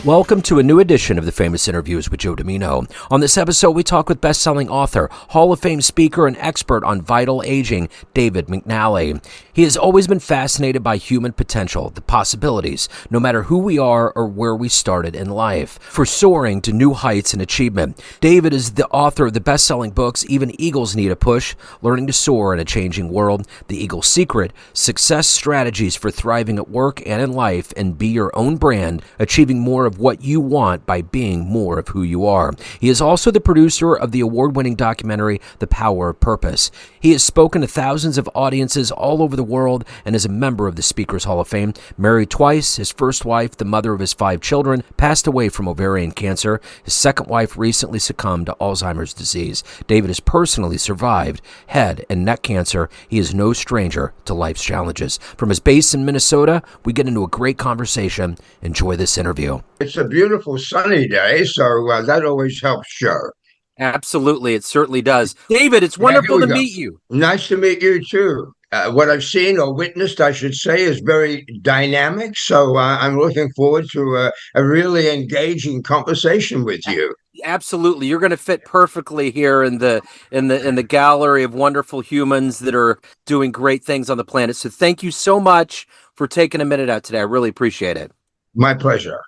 Welcome to a new edition of the Famous Interviews with Joe Dimino. On this episode, we talk with best-selling author, Hall of Fame speaker, and expert on vital aging, David McNally. He has always been fascinated by human potential, the possibilities, no matter who we are or where we started in life, for soaring to new heights and achievement. David is the author of the best-selling books, Even Eagles Need a Push, Learning to Soar in a Changing World, The Eagle's Secret, Success Strategies for Thriving at Work and in Life, and Be Your Own Brand, Achieving More of what you want by being more of who you are. He is also the producer of the award-winning documentary, The Power of Purpose. He has spoken to thousands of audiences all over the world and is a member of the Speakers Hall of Fame. Married twice, his first wife, the mother of his 5 children, passed away from ovarian cancer. His second wife recently succumbed to Alzheimer's disease. David has personally survived head and neck cancer. He is no stranger to life's challenges. From his base in Minnesota, we get into a great conversation. Enjoy this interview. It's a beautiful sunny day, so that always helps, Joe. Absolutely, it certainly does. David, it's wonderful to meet you. Nice to meet you, too. What I've seen or witnessed, I should say, is very dynamic, so I'm looking forward to a really engaging conversation with you. Absolutely, you're going to fit perfectly here in the gallery of wonderful humans that are doing great things on the planet. So thank you so much for taking a minute out today. I really appreciate it. My pleasure,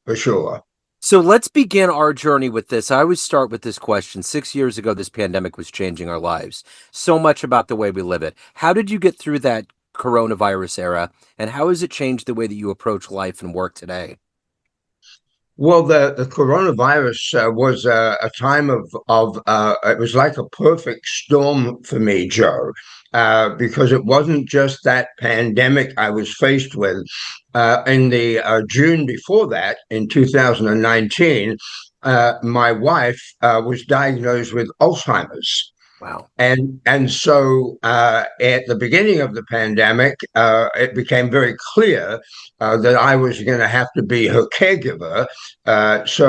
for sure. So let's begin our journey with this. I always start with this question. 6 years ago, this pandemic was changing our lives. So much about the way we live it. How did you get through that coronavirus era, and how has it changed the way that you approach life and work today? Well, the coronavirus was a time of it was like a perfect storm for me, Joe, because it wasn't just that pandemic I was faced with. In the June before that, in 2019, my wife was diagnosed with Alzheimer's. Wow. And so at the beginning of the pandemic, it became very clear that I was going to have to be her caregiver. That's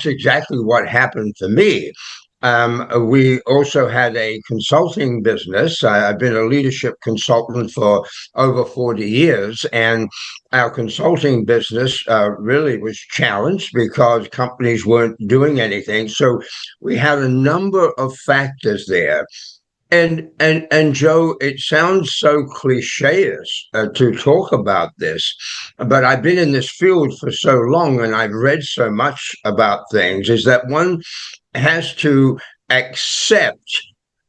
exactly what happened for me. We also had a consulting business. I've been a leadership consultant for over 40 years, and our consulting business really was challenged because companies weren't doing anything. So we had a number of factors there. And Joe, it sounds so cliche-ish to talk about this, but I've been in this field for so long and I've read so much about things, is that one has to accept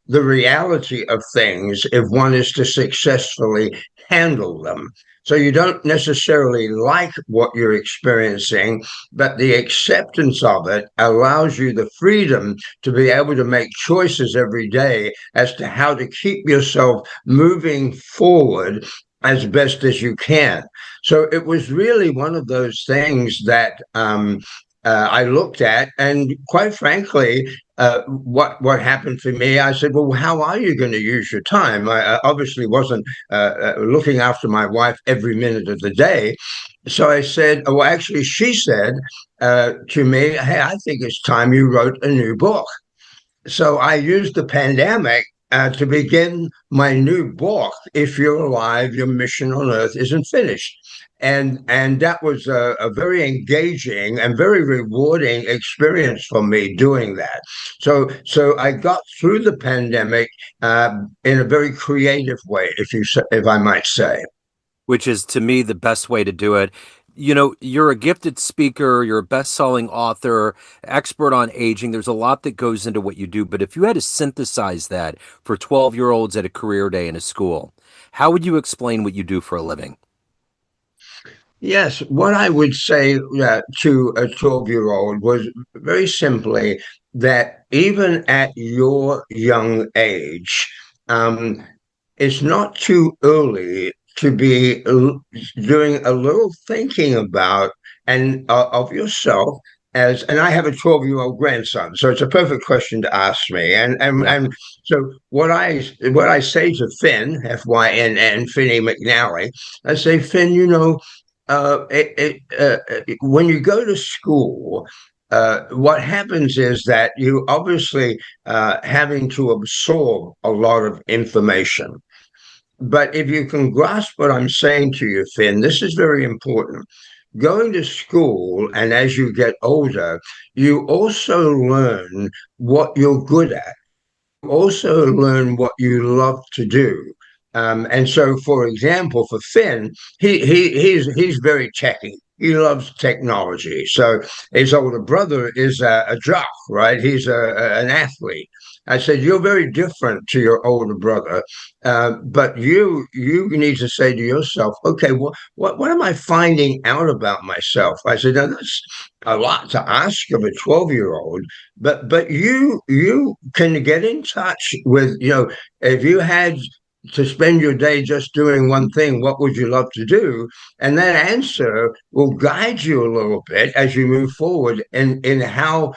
the reality of things if one is to successfully handle them. So you don't necessarily like what you're experiencing, but the acceptance of it allows you the freedom to be able to make choices every day as to how to keep yourself moving forward as best as you can. So it was really one of those things that I looked at, and quite frankly, what happened for me, I said, well, how are you going to use your time? I obviously wasn't looking after my wife every minute of the day. So I said, well, actually, she said to me, hey, I think it's time you wrote a new book. So I used the pandemic to begin my new book, If You're Alive, Your Mission on Earth Isn't Finished. And that was a very engaging and very rewarding experience for me doing that. So I got through the pandemic in a very creative way, if I might say. Which is, to me, the best way to do it. You know, you're a gifted speaker, you're a best-selling author, expert on aging. There's a lot that goes into what you do. But if you had to synthesize that for 12-year-olds at a career day in a school, how would you explain what you do for a living? Yes, what I would say to a 12-year-old was very simply that even at your young age, it's not too early to be doing a little thinking about and of yourself and I have a 12-year-old grandson, so it's a perfect question to ask me. And so what I say to Finn, Finn Finney McNally, I say, Finn, when you go to school, what happens is that you obviously having to absorb a lot of information. But if you can grasp what I'm saying to you, Finn, this is very important. going to school, and as you get older, you also learn what you're good at, also learn what you love to do. And so, for example, for Finn, he's very techy. He loves technology. So his older brother is a jock, right? He's an athlete. I said, you're very different to your older brother, but you need to say to yourself, okay, what am I finding out about myself? I said, now that's a lot to ask of a 12-year-old, but you can get in touch with, if you had to spend your day just doing one thing, what would you love to do? And that answer will guide you a little bit as you move forward in how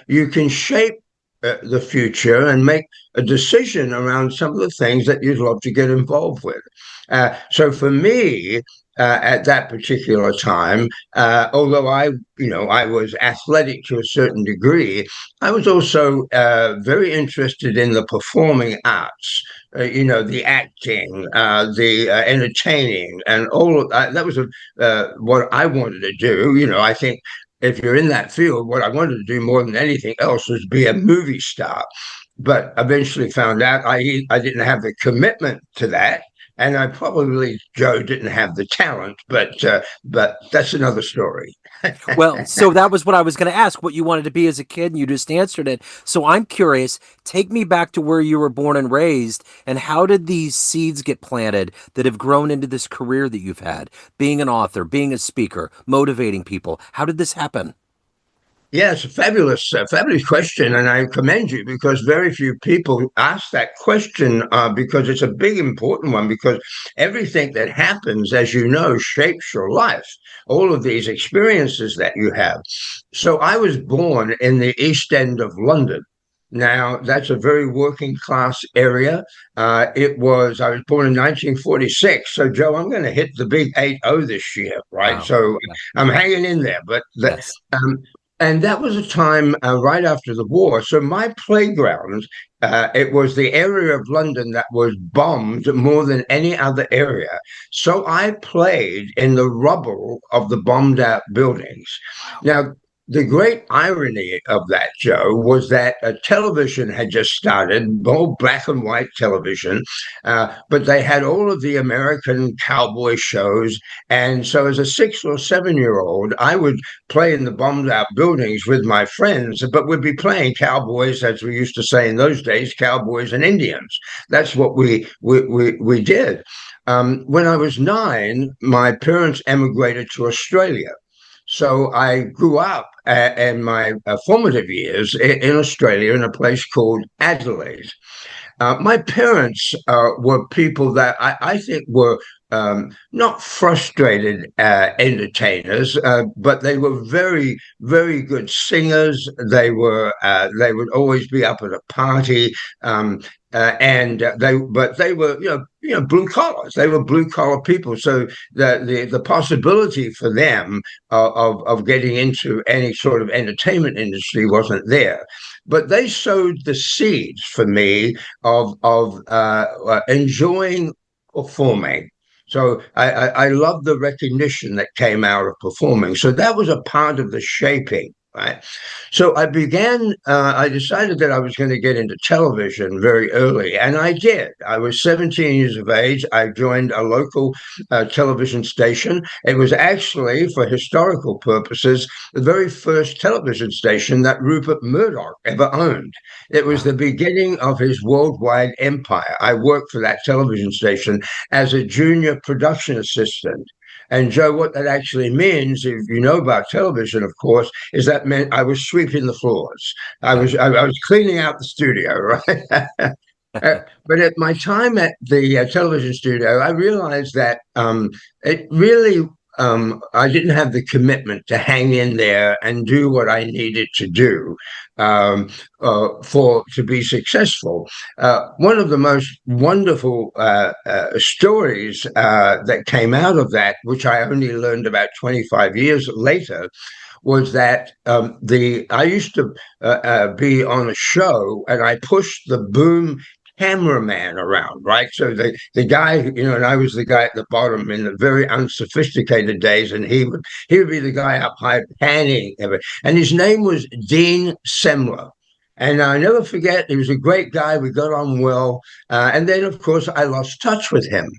you can shape the future and make a decision around some of the things that you'd love to get involved with. So for me, at that particular time, although I was athletic to a certain degree, I was also very interested in the performing arts. The acting, the entertaining, and all of that. That was what I wanted to do. I think if you're in that field, what I wanted to do more than anything else was be a movie star. But eventually found out I didn't have the commitment to that, and I probably Joe didn't have the talent. But that's another story. Well, so that was what I was going to ask, what you wanted to be as a kid, and you just answered it. So I'm curious, take me back to where you were born and raised, and how did these seeds get planted that have grown into this career that you've had, being an author, being a speaker, motivating people? How did this happen? Yes, fabulous question, and I commend you because very few people ask that question because it's a big, important one. Because everything that happens, as you know, shapes your life. All of these experiences that you have. So I was born in the East End of London. Now that's a very working class area. I was born in 1946. So Joe, I'm going to hit the big 80 this year, right? Wow. So Yeah. I'm hanging in there, but Yes. um, and that was a time right after the war. So my playground, it was the area of London that was bombed more than any other area. So I played in the rubble of the bombed out buildings. Wow. Now, the great irony of that, Joe, was that a television had just started, all black and white television, but they had all of the American cowboy shows. And so, as a 6 or 7-year-old, I would play in the bombed out buildings with my friends, but we'd be playing cowboys, as we used to say in those days, cowboys and Indians. That's what we did. When I was 9, my parents emigrated to Australia. So I grew up in my formative years in Australia in a place called Adelaide. My parents were people that I think were not frustrated entertainers, but they were very, very good singers. They would always be up at a party, and they were blue collars. They were blue collar people. So the possibility for them of getting into any sort of entertainment industry wasn't there. But they sowed the seeds for me of enjoying performing. So I love the recognition that came out of performing. So that was a part of the shaping, right? So I decided that I was going to get into television very early, and I did. I was 17 years of age. I joined a local television station. It was actually, for historical purposes, the very first television station that Rupert Murdoch ever owned. It was Wow. the beginning of his worldwide empire. I worked for that television station as a junior production assistant. And Joe, what that actually means, if you know about television, of course, is that meant I was sweeping the floors. Yeah. I was cleaning out the studio, right? But at my time at the television studio, I realized that it really I didn't have the commitment to hang in there and do what I needed to do for to be successful. One of the most wonderful stories that came out of that, which I only learned about 25 years later, was that I used to be on a show and I pushed the boom cameraman around, right? So the guy, and I was the guy at the bottom in the very unsophisticated days, and he would be the guy up high panning everything. And his name was Dean Semler. And I never forget, he was a great guy. We got on well. And then, of course, I lost touch with him.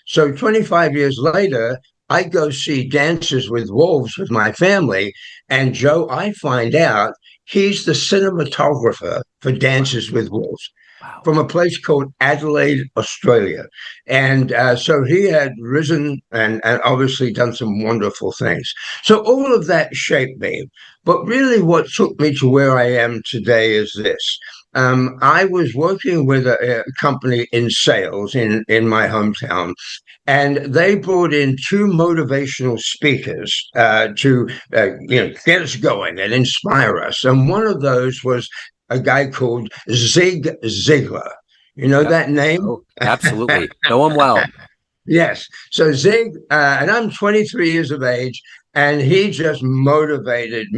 So 25 years later, I go see Dances with Wolves with my family. And Joe, I find out he's the cinematographer for Dances with Wolves Wow. from a place called Adelaide, Australia. And so he had risen and obviously done some wonderful things. So all of that shaped me. But really, what took me to where I am today is this. I was working with a company in sales in my hometown, and they brought in two motivational speakers to get us going and inspire us. And one of those was a guy called Zig Ziglar. You know Yep. that name? Oh, absolutely. Know him well. Yes. So Zig, and I'm 23 years of age, and he just motivated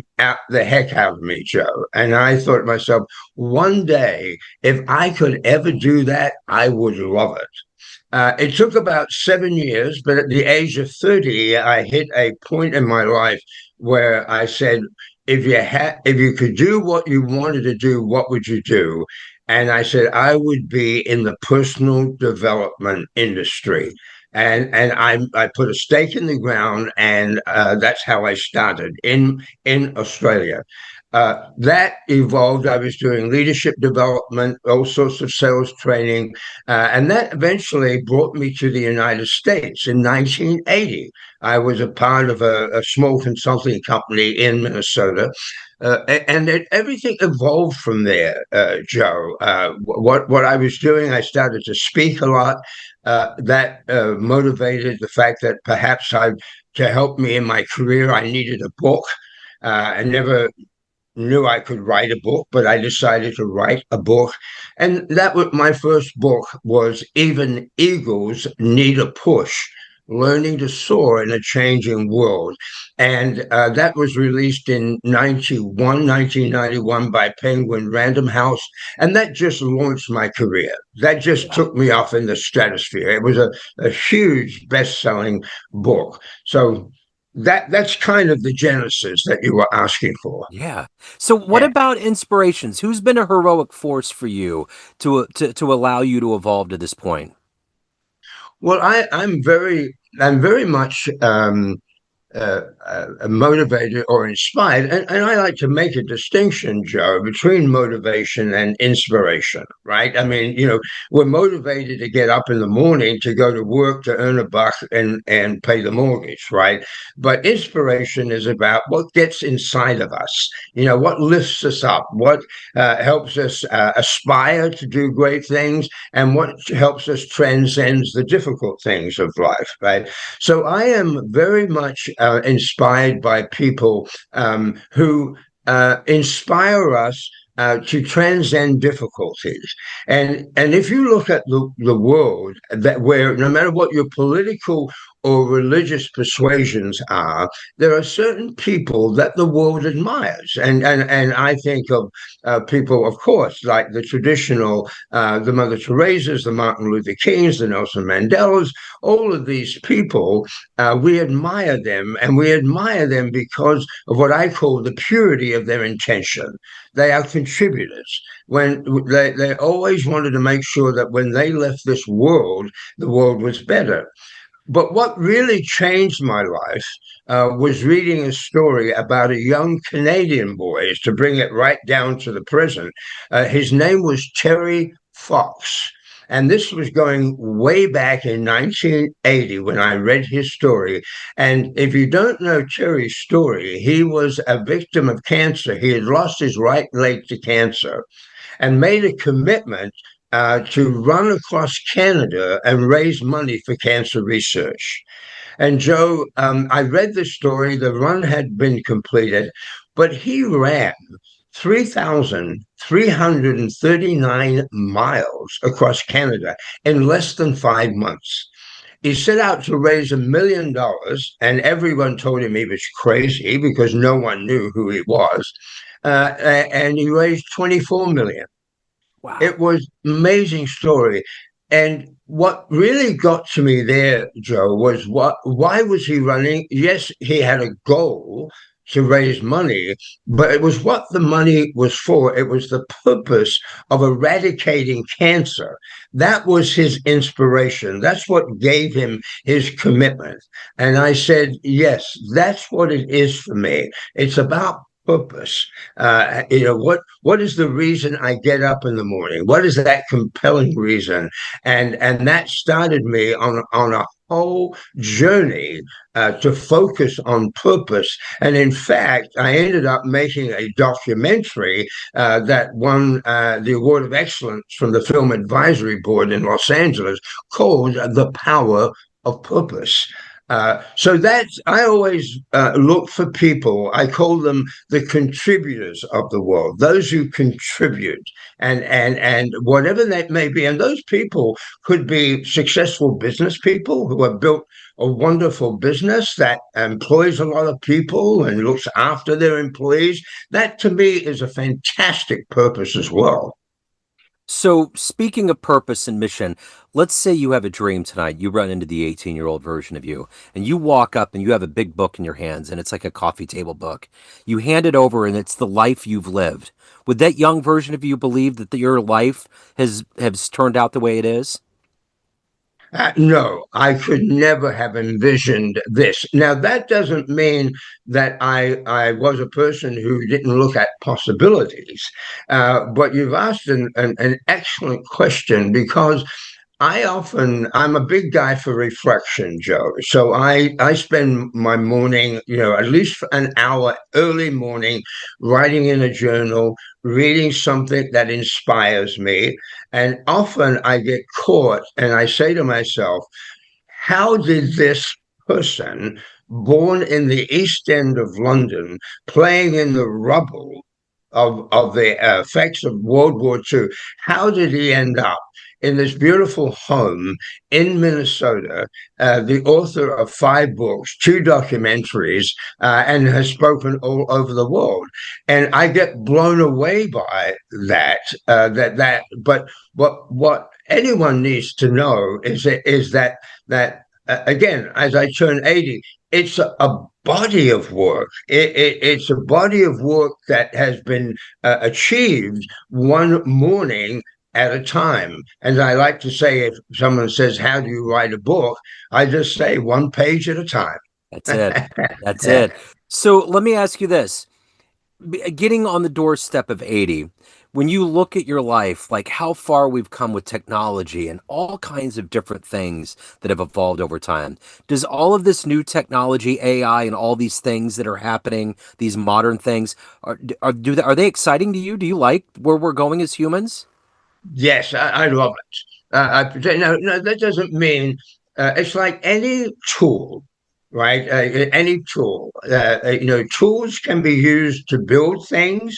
the heck out of me, Joe. And I thought to myself, one day, if I could ever do that, I would love it. It took about 7 years, but at the age of 30, I hit a point in my life where I said, if you could do what you wanted to do, what would you do? And I said, I would be in the personal development industry. And I put a stake in the ground, and that's how I started in Australia. That evolved. I was doing leadership development, all sorts of sales training, and that eventually brought me to the United States in 1980. I was a part of a small consulting company in Minnesota. Everything evolved from there, Joe. What I was doing, I started to speak a lot. That motivated the fact that perhaps to help me in my career, I needed a book. I never knew I could write a book, but I decided to write a book. And that was my first book was Even Eagles Need a Push, Learning to Soar in a Changing World. And that was released in 1991 by Penguin Random House. And that just launched my career. That just Yeah. took me off in the stratosphere. It was a huge best-selling book. So that's kind of the genesis that you were asking for. Yeah. So what Yeah. about inspirations? Who's been a heroic force for you to allow you to evolve to this point? Well, I'm very much motivated or inspired. And I like to make a distinction, Joe, between motivation and inspiration, right? I mean, we're motivated to get up in the morning to go to work to earn a buck and pay the mortgage, right? But inspiration is about what gets inside of us, what lifts us up, what helps us aspire to do great things, and what helps us transcend the difficult things of life, right? So I am very much inspired by people who inspire us to transcend difficulties. And if you look at the world, that where no matter what your political or religious persuasions are, there are certain people that the world admires. And I think of people, of course, like the traditional, the Mother Teresa's, the Martin Luther Kings, the Nelson Mandelas, all of these people, we admire them, and we admire them because of what I call the purity of their intention. They are contributors. When they always wanted to make sure that when they left this world, the world was better. But what really changed my life was reading a story about a young Canadian boy, to bring it right down to the present. His name was Terry Fox. And this was going way back in 1980 when I read his story. And if you don't know Terry's story, he was a victim of cancer. He had lost his right leg to cancer and made a commitment to run across Canada and raise money for cancer research. And Joe, I read the story, the run had been completed, but he ran 3,339 miles across Canada in less than 5 months. He set out to raise $1 million, and everyone told him he was crazy because no one knew who he was. And he raised 24 million. Wow. It was amazing story. And what really got to me there, Joe, was why was he running? Yes, he had a goal to raise money, but it was what the money was for. It was the purpose of eradicating cancer. That was his inspiration. That's what gave him his commitment. And I said, yes, that's what it is for me. It's about purpose. What is the reason I get up in the morning? What is that compelling reason? And that started me on a whole journey to focus on purpose. And in fact, I ended up making a documentary that won the Award of Excellence from the Film Advisory Board in Los Angeles, called The Power of Purpose. So that's, I always look for people. I call them the contributors of the world, those who contribute, and whatever that may be. And those people could be successful business people who have built a wonderful business that employs a lot of people and looks after their employees. That to me is a fantastic purpose as well. So, speaking of purpose and mission, let's say you have a dream tonight. You run into the 18-year-old version of you, and you walk up and you have a big book in your hands, and it's like a coffee table book. You hand it over, and it's the life you've lived. Would that young version of you believe that your life has turned out the way it is? No, I could never have envisioned this. Now, that doesn't mean that I was a person who didn't look at possibilities. But you've asked an excellent question, because I'm a big guy for reflection, Joe. So I spend my morning, at least for an hour early morning, writing in a journal, reading something that inspires me. And often I get caught and I say to myself, how did this person, born in the East End of London, playing in the rubble of the effects of World War II, how did he end up in this beautiful home in Minnesota, the author of 5 books, 2 documentaries, and has spoken all over the world? And I get blown away by that. But what anyone needs to know is that again, as I turn 80, it's a body of work. It's a body of work that has been achieved one morning at a time. And I like to say, if someone says, how do you write a book? I just say, one page at a time. That's it. That's it. So let me ask you this. Getting on the doorstep of 80, when you look at your life, like how far we've come with technology and all kinds of different things that have evolved over time, does all of this new technology, AI, and all these things that are happening, these modern things, are they exciting to you? Do you like where we're going as humans? Yes, I love it. No, that doesn't mean it's like any tool, right? Any tool. Tools can be used to build things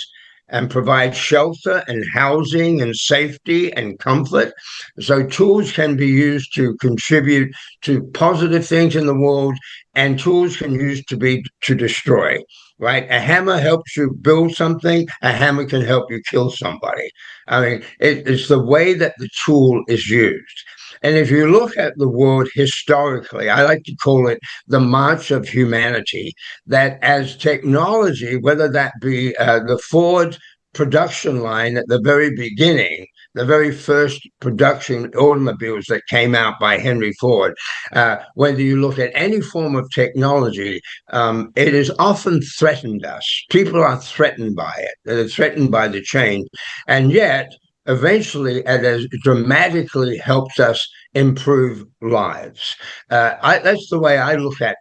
and provide shelter and housing and safety and comfort. So tools can be used to contribute to positive things in the world, and tools can use to destroy. Right? A hammer helps you build something. A hammer can help you kill somebody. I mean, it's the way that the tool is used. And if you look at the world historically, I like to call it the march of humanity, that as technology, whether that be the Ford production line at the very beginning, the very first production automobiles that came out by Henry Ford, whether you look at any form of technology, it has often threatened us. People are threatened by it. They're threatened by the change. And yet, eventually, it has dramatically helped us improve lives. That's the way I look at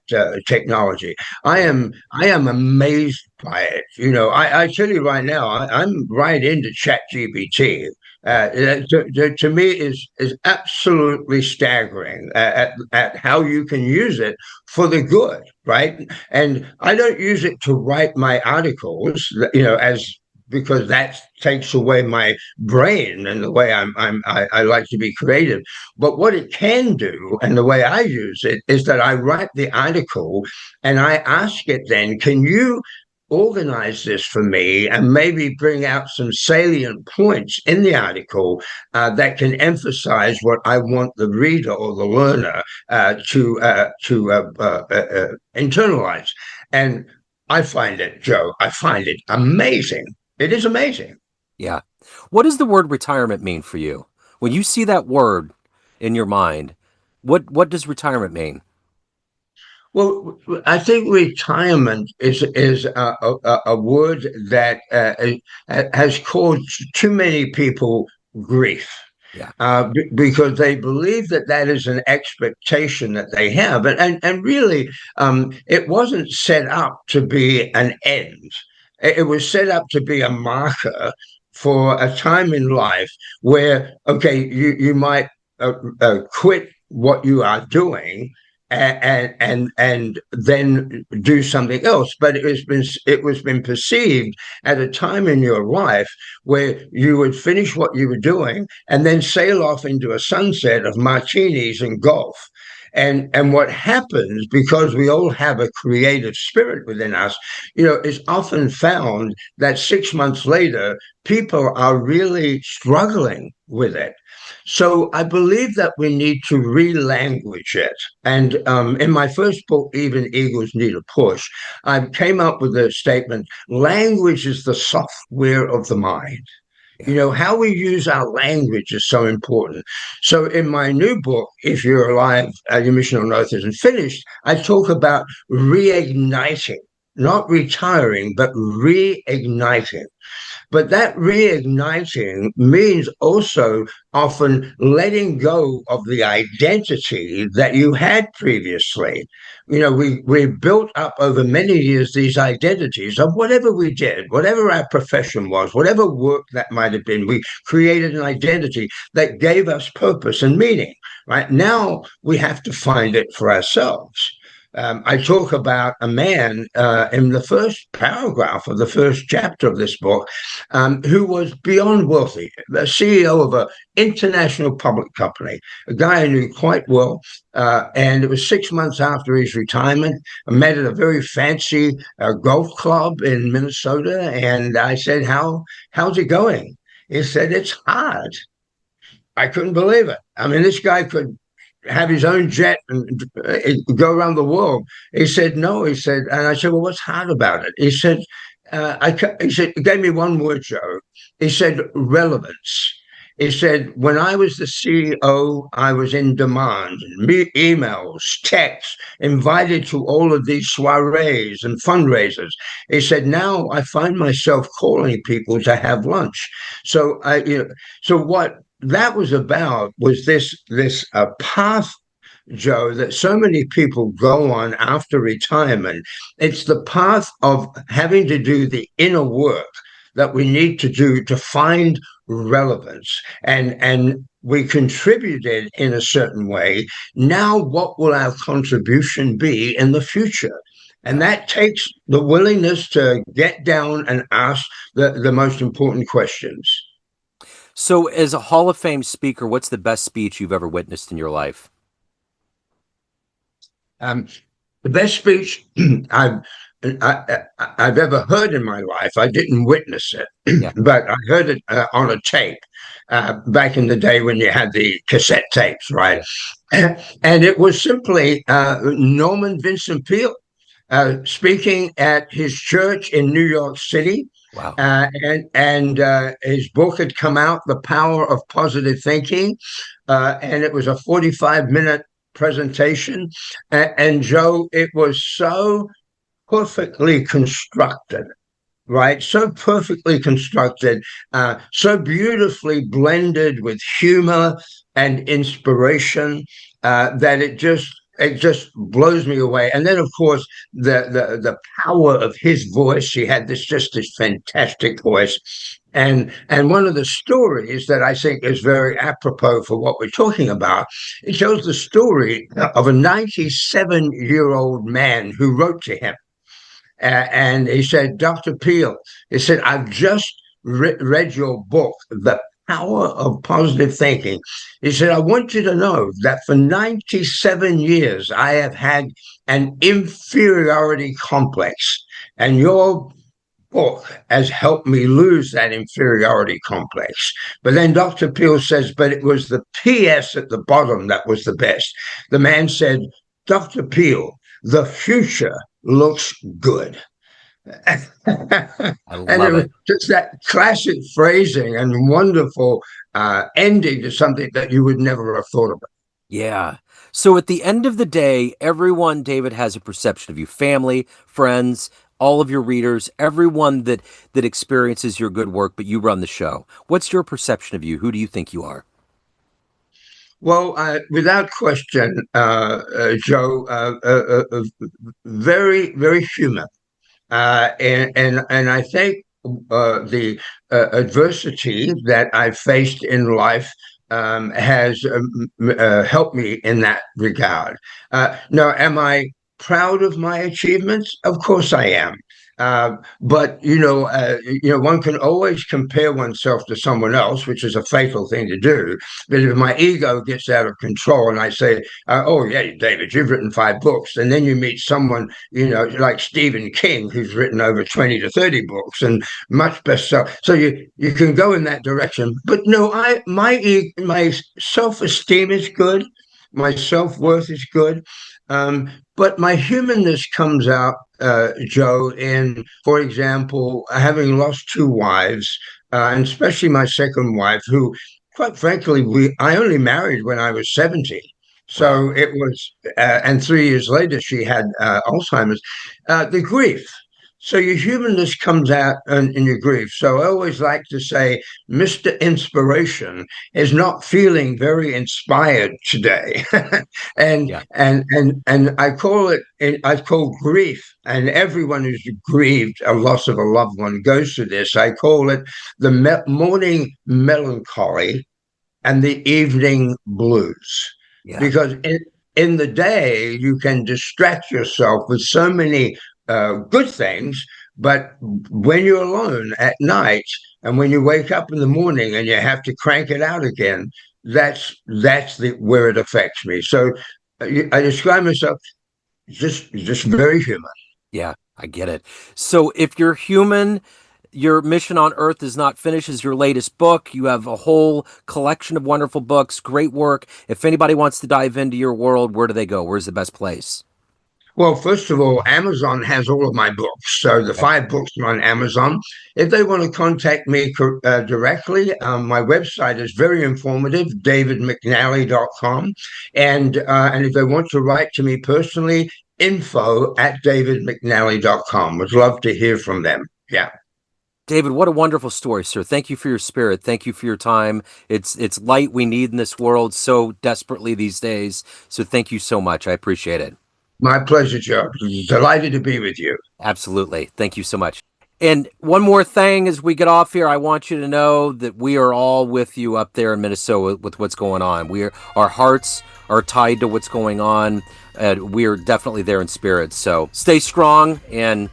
technology. I am amazed by it. I tell you right now, I'm right into ChatGPT. To me is absolutely staggering at how you can use it for the good, right? And I don't use it to write my articles, as because that takes away my brain and the way I like to be creative. But what it can do, and the way I use it, is that I write the article and I ask it then, can you organize this for me and maybe bring out some salient points in the article that can emphasize what I want the reader or the learner to internalize. And I find it, Joe, I find it amazing. It is amazing. Yeah. What does the word retirement mean for you? When you see that word in your mind, what does retirement mean? Well, I think retirement is a word that has caused too many people grief. Yeah. Because they believe that that is an expectation that they have, and really, it wasn't set up to be an end. It was set up to be a marker for a time in life where, okay, you might quit what you are doing and then do something else. But it was been perceived at a time in your life where you would finish what you were doing and then sail off into a sunset of martinis and golf. And what happens, because we all have a creative spirit within us, is often found that 6 months later, people are really struggling with it. So I believe that we need to re-language it. And in my first book, Even Eagles Need a Push, I came up with a statement: language is the software of the mind. Yeah. How we use our language is so important. So in my new book, If You're Alive, Your Mission on Earth Isn't Finished, I talk about reigniting, not retiring, but reigniting. But that reigniting means also often letting go of the identity that you had previously. We built up over many years these identities of whatever we did, whatever our profession was, whatever work that might have been. We created an identity that gave us purpose and meaning. Right now, we have to find it for ourselves. I talk about a man in the first paragraph of the first chapter of this book who was beyond wealthy, the CEO of an international public company, a guy I knew quite well. And it was 6 months after his retirement. I met at a very fancy golf club in Minnesota. And I said, how's it going? He said, it's hard. I couldn't believe it. I mean, this guy could have his own jet and go around the world. He said, no. He said, and I said, well, what's hard about it? He said, he said, he gave me one word, Joe. He said, relevance. He said, when I was the CEO, I was in demand, emails, texts, invited to all of these soirees and fundraisers. He said, now I find myself calling people to have lunch. So what that was about was this path, Joe, that so many people go on after retirement. It's the path of having to do the inner work that we need to do to find relevance. And we contributed in a certain way. Now, what will our contribution be in the future? And that takes the willingness to get down and ask the most important questions. So, as a Hall of Fame speaker, what's the best speech you've ever witnessed in your life? The best speech I've ever heard in my life. I didn't witness it, Yeah. but I heard it on a tape back in the day when you had the cassette tapes, right? And it was simply Norman Vincent Peale speaking at his church in New York City. Wow. And his book had come out, The Power of Positive Thinking, and it was a 45-minute presentation. And Joe, it was so perfectly constructed, right? So perfectly constructed, so beautifully blended with humor and inspiration that it just blows me away. And then, of course, the power of his voice. He had this fantastic voice. And one of the stories that I think is very apropos for what we're talking about, it shows the story of a 97-year-old man who wrote to him. And he said, Dr. Peale, he said, I've just read your book, The Power of Positive Thinking. He said, I want you to know that for 97 years, I have had an inferiority complex. And your book has helped me lose that inferiority complex. But then Dr. Peel says, but it was the PS at the bottom that was the best. The man said, Dr. Peel, the future looks good. And I it love was it. just that classic phrasing and wonderful ending to something that you would never have thought about. Yeah. So at the end of the day, everyone, David, has a perception of you, family, friends, all of your readers, everyone that experiences your good work, but you run the show. What's your perception of you? Who do you think you are? Well, without question, Joe, very, very human. And I think the adversity that I've faced in life has helped me in that regard. Now, am I proud of my achievements? Of course, I am. But one can always compare oneself to someone else, which is a fatal thing to do. But if my ego gets out of control, and I say, "Oh yeah, David, you've written 5 books," and then you meet someone, like Stephen King, who's written over 20 to 30 books and much bestseller. So you can go in that direction. But no, my self-esteem is good, my self-worth is good. But my humanness comes out, Joe, in, for example, having lost 2 wives, and especially my second wife, who, quite frankly, I only married when I was 70. Wow. So it was, and 3 years later, she had Alzheimer's. The grief. So your humanness comes out in your grief. So I always like to say, Mr. Inspiration is not feeling very inspired today. and Yeah. and I call grief, and everyone who's grieved a loss of a loved one goes through this. I call it the morning melancholy and the evening blues, Yeah. because in the day you can distract yourself with so many good things, but when you're alone at night and when you wake up in the morning and you have to crank it out again, that's where it affects me. So I describe myself just very human. Yeah. I get it. So if you're human, your mission on earth is not finished is your latest book. You have a whole collection of wonderful books, great work. If anybody wants to dive into your world, where do they go? Where's the best place? Well, first of all, Amazon has all of my books. So the Okay. 5 books are on Amazon. If they want to contact me directly, my website is very informative, davidmcnally.com. And if they want to write to me personally, info@davidmcnally.com. Would love to hear from them. Yeah. David, what a wonderful story, sir. Thank you for your spirit. Thank you for your time. It's light we need in this world so desperately these days. So thank you so much. I appreciate it. My pleasure, Joe. Delighted to be with you. Absolutely. Thank you so much. And one more thing as we get off here, I want you to know that we are all with you up there in Minnesota with what's going on. Our hearts are tied to what's going on. We are definitely there in spirit. So stay strong, and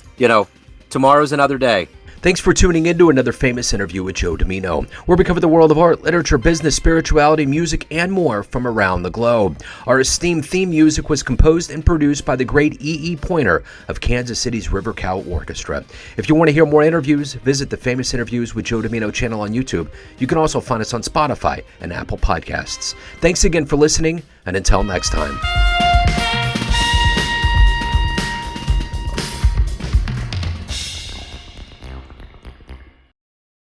tomorrow's another day. Thanks for tuning in to another famous interview with Joe Dimino, where we cover the world of art, literature, business, spirituality, music, and more from around the globe. Our esteemed theme music was composed and produced by the great E.E. Pointer of Kansas City's River Cow Orchestra. If you want to hear more interviews, visit the Famous Interviews with Joe Dimino channel on YouTube. You can also find us on Spotify and Apple Podcasts. Thanks again for listening, and until next time.